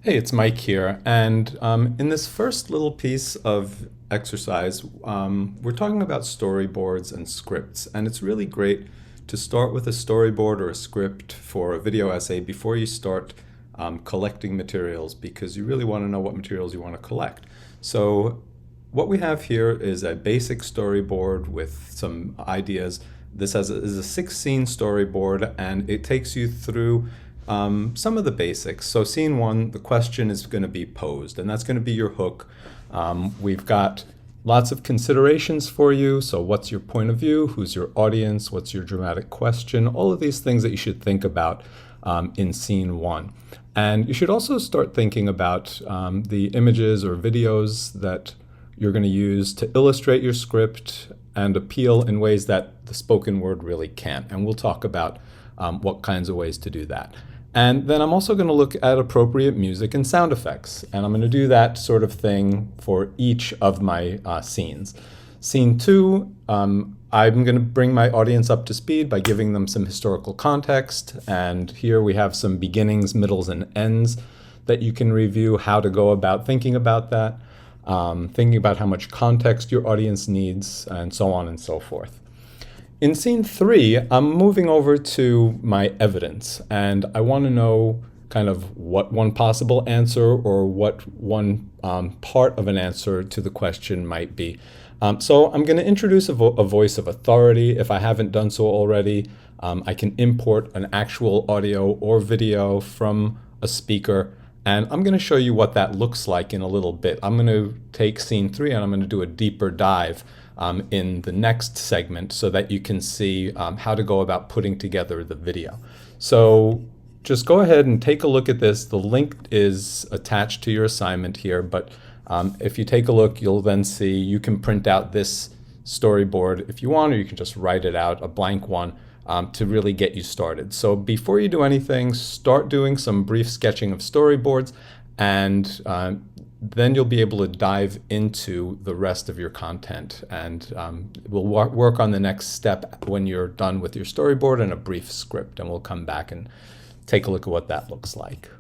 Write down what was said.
Hey, it's Mike here, and in this first little piece of exercise, we're talking about storyboards and scripts, and it's really great to start with a storyboard or a script for a video essay before you start collecting materials, because you really want to know what materials you want to collect. So what we have here is a basic storyboard with some ideas. This is a 6-scene storyboard, and it takes you through some of the basics. So scene one, the question is going to be posed, and that's going to be your hook. We've got lots of considerations for you. So what's your point of view? Who's your audience? What's your dramatic question? All of these things that you should think about in scene one. And you should also start thinking about the images or videos that you're going to use to illustrate your script and appeal in ways that the spoken word really can't. And we'll talk about what kinds of ways to do that. And then I'm also going to look at appropriate music and sound effects. And I'm going to do that sort of thing for each of my scenes. Scene two, I'm going to bring my audience up to speed by giving them some historical context. And here we have some beginnings, middles, and ends that you can review how to go about thinking about that, thinking about how much context your audience needs, and so on and so forth. In scene three, I'm moving over to my evidence, and I want to know kind of what one possible answer or what one part of an answer to the question might be. So I'm going to introduce a voice of authority. If I haven't done so already, I can import an actual audio or video from a speaker, and I'm going to show you what that looks like in a little bit. I'm going to take scene three and I'm going to do a deeper dive in the next segment so that you can see how to go about putting together the video. So just go ahead and take a look at this. The link is attached to your assignment here, but if you take a look, you'll then see you can print out this storyboard if you want, or you can just write it out, a blank one, to really get you started. So before you do anything, start doing some brief sketching of storyboards, and then you'll be able to dive into the rest of your content, and we'll work on the next step when you're done with your storyboard and a brief script, and we'll come back and take a look at what that looks like.